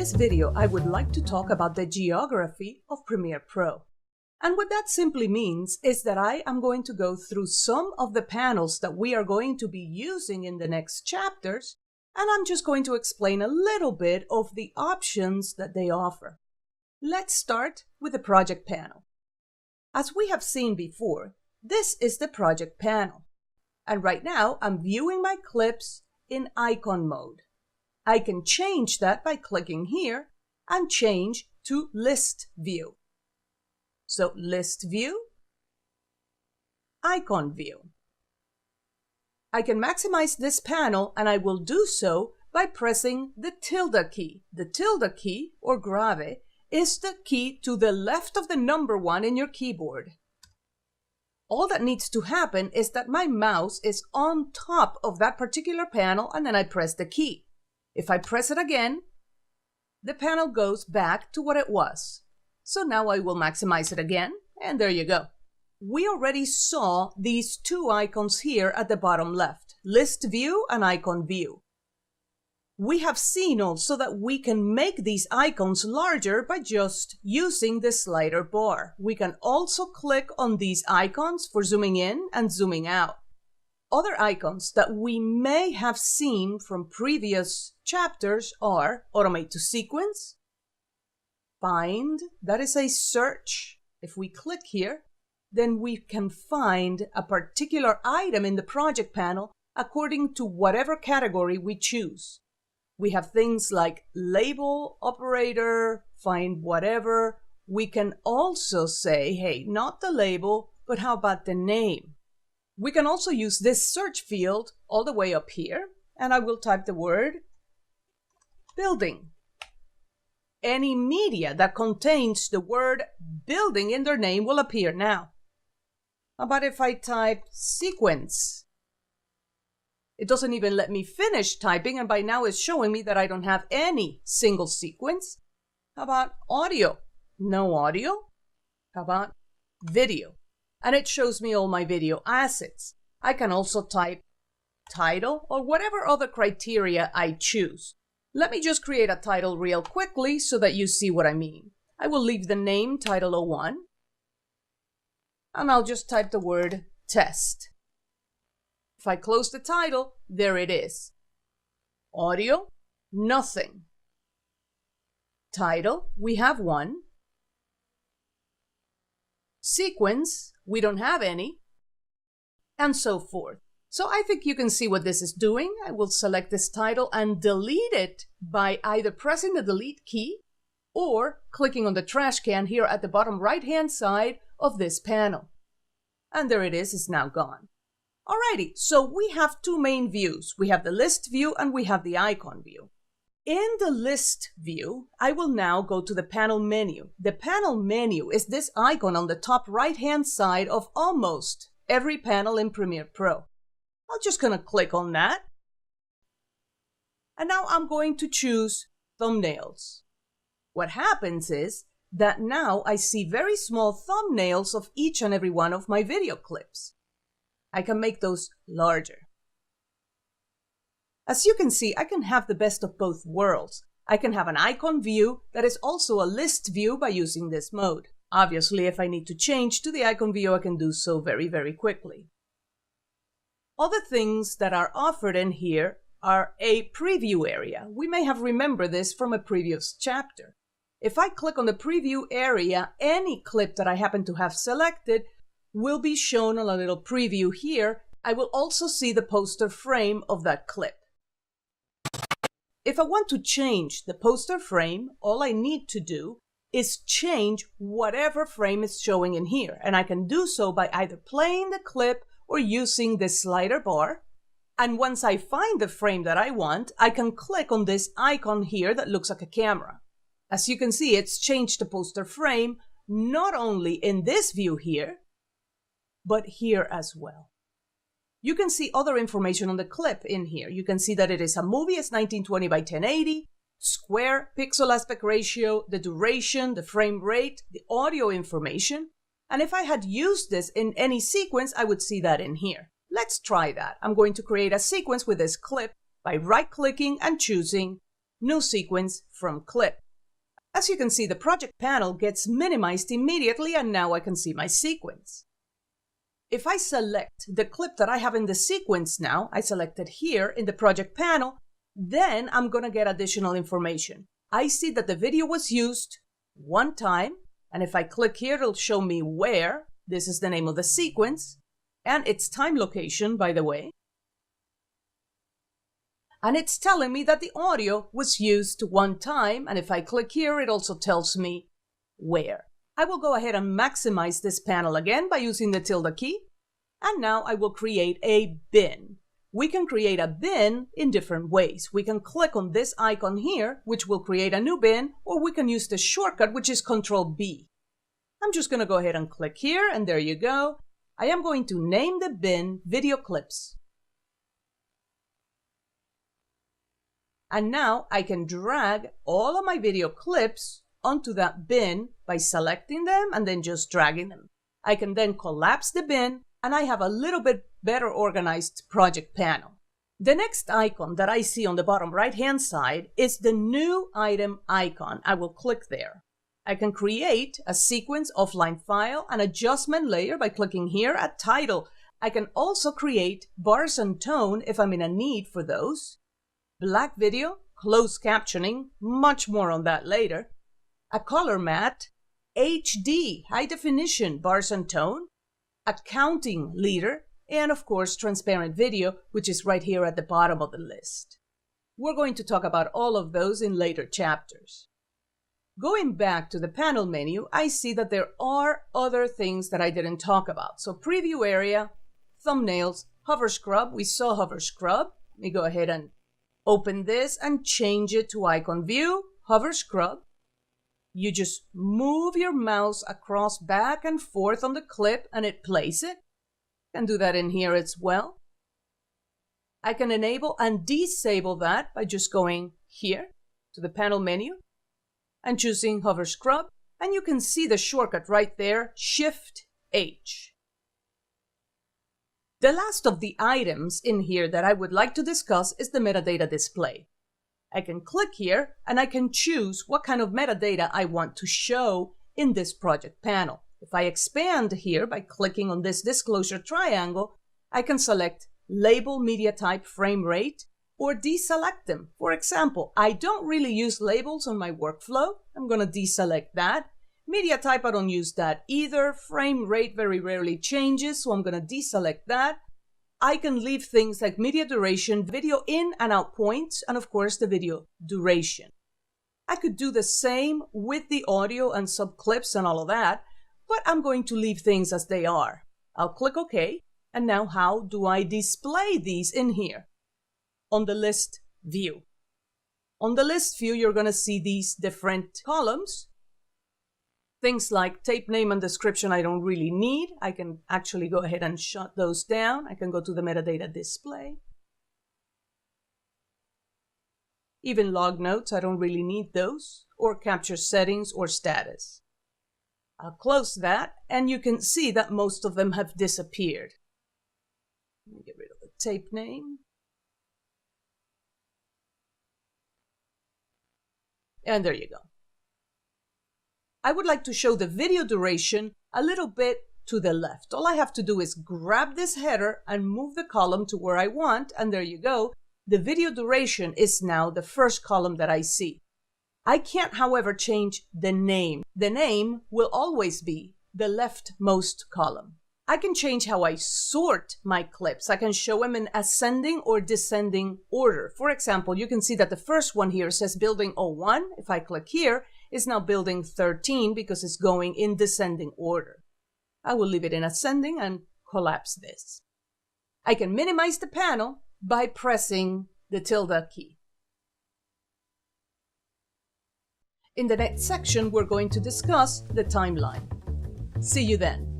this video, I would like to talk about the geography of Premiere Pro. And what that simply means is that I am going to go through some of the panels that we are going to be using in the next chapters, and I'm just going to explain a little bit of the options that they offer. Let's start with the project panel. As we have seen before, this is the project panel. And right now, I'm viewing my clips in icon mode. I can change that by clicking here and change to list view. So list view, icon view. I can maximize this panel, and I will do so by pressing the tilde key. The tilde key, or grave, is the key to the left of the number 1 in your keyboard. All that needs to happen is that my mouse is on top of that particular panel, and then I press the key. If I press it again, the panel goes back to what it was. So now I will maximize it again, and there you go. We already saw these two icons here at the bottom left, list view and icon view. We have seen also that we can make these icons larger by just using the slider bar. We can also click on these icons for zooming in and zooming out. Other icons that we may have seen from previous chapters are automate to sequence, find, that is a search. If we click here, then we can find a particular item in the project panel according to whatever category we choose. We have things like label, operator, find whatever. We can also say, hey, not the label, but how about the name? We can also use this search field all the way up here, and I will type the word building. Any media that contains the word building in their name will appear now. How about if I type sequence? It doesn't even let me finish typing, and by now it's showing me that I don't have any single sequence. How about audio? No audio. How about video? And it shows me all my video assets. I can also type title or whatever other criteria I choose. Let me just create a title real quickly so that you see what I mean. I will leave the name title 01, and I'll just type the word test. If I close the title, there it is. Audio, nothing. Title, we have one. Sequence, we don't have any. And so forth. So I think you can see what this is doing. I will select this title and delete it by either pressing the delete key or clicking on the trash can here at the bottom right-hand side of this panel. And there it is, it's now gone. Alrighty, so we have two main views. We have the list view and we have the icon view. In the list view, I will now go to the panel menu. The panel menu is this icon on the top right-hand side of almost every panel in Premiere Pro. I'm just going to click on that. And now I'm going to choose thumbnails. What happens is that now I see very small thumbnails of each and every one of my video clips. I can make those larger. As you can see, I can have the best of both worlds. I can have an icon view that is also a list view by using this mode. Obviously, if I need to change to the icon view, I can do so very, very quickly. Other things that are offered in here are a preview area. We may have remembered this from a previous chapter. If I click on the preview area, any clip that I happen to have selected will be shown on a little preview here. I will also see the poster frame of that clip. If I want to change the poster frame, all I need to do is change whatever frame is showing in here. And I can do so by either playing the clip or using the slider bar. And once I find the frame that I want, I can click on this icon here that looks like a camera. As you can see, it's changed the poster frame, not only in this view here, but here as well. You can see other information on the clip in here. You can see that it is a movie, it's 1920 by 1080, square pixel aspect ratio, the duration, the frame rate, the audio information. And if I had used this in any sequence, I would see that in here. Let's try that. I'm going to create a sequence with this clip by right-clicking and choosing New sequence from clip. As you can see, the project panel gets minimized immediately, and now I can see my sequence. If I select the clip that I have in the sequence now, I select it here in the project panel, then I'm going to get additional information. I see that the video was used one time, and if I click here, it'll show me where. This is the name of the sequence, and its time location, by the way. And it's telling me that the audio was used one time, and if I click here, it also tells me where. I will go ahead and maximize this panel again by using the tilde key, and now I will create a bin. We can create a bin in different ways. We can click on this icon here, which will create a new bin, or we can use the shortcut, which is Ctrl-B. I'm just going to go ahead and click here, and there you go. I am going to name the bin Video Clips. And now I can drag all of my video clips onto that bin by selecting them and then just dragging them. I can then collapse the bin, and I have a little bit better organized project panel. The next icon that I see on the bottom right-hand side is the new item icon. I will click there. I can create a sequence offline file and adjustment layer by clicking here at title. I can also create bars and tone if I'm in a need for those. Black video, closed captioning, much more on that later. A color mat, HD, high definition, bars and tone, a counting leader, and of course transparent video, which is right here at the bottom of the list. We're going to talk about all of those in later chapters. Going back to the panel menu, I see that there are other things that I didn't talk about. So preview area, thumbnails, hover scrub. We saw hover scrub. Let me go ahead and open this and change it to icon view, hover scrub. You just move your mouse across back and forth on the clip and it plays it. I can do that in here as well. I can enable and disable that by just going here to the panel menu and choosing hover scrub. And you can see the shortcut right there, Shift H. The last of the items in here that I would like to discuss is the metadata display. I can click here and I can choose what kind of metadata I want to show in this project panel. If I expand here by clicking on this disclosure triangle, I can select label, media type, frame rate, or deselect them. For example, I don't really use labels on my workflow. I'm going to deselect that. Media type, I don't use that either. Frame rate very rarely changes, so I'm going to deselect that. I can leave things like media duration, video in and out points, and of course the video duration. I could do the same with the audio and subclips and all of that, but I'm going to leave things as they are. I'll click OK, and now how do I display these in here? On the list view. On the list view, you're going to see these different columns. Things like tape name and description I don't really need. I can actually go ahead and shut those down. I can go to the metadata display. Even log notes, I don't really need those. Or capture settings or status. I'll close that, and you can see that most of them have disappeared. Let me get rid of the tape name. And there you go. I would like to show the video duration a little bit to the left. All I have to do is grab this header and move the column to where I want, and there you go. The video duration is now the first column that I see. I can't, however, change the name. The name will always be the leftmost column. I can change how I sort my clips. I can show them in ascending or descending order. For example, you can see that the first one here says building 01. If I click here, it's now building 13 because it's going in descending order. I will leave it in ascending and collapse this. I can minimize the panel by pressing the tilde key. In the next section, we're going to discuss the timeline. See you then.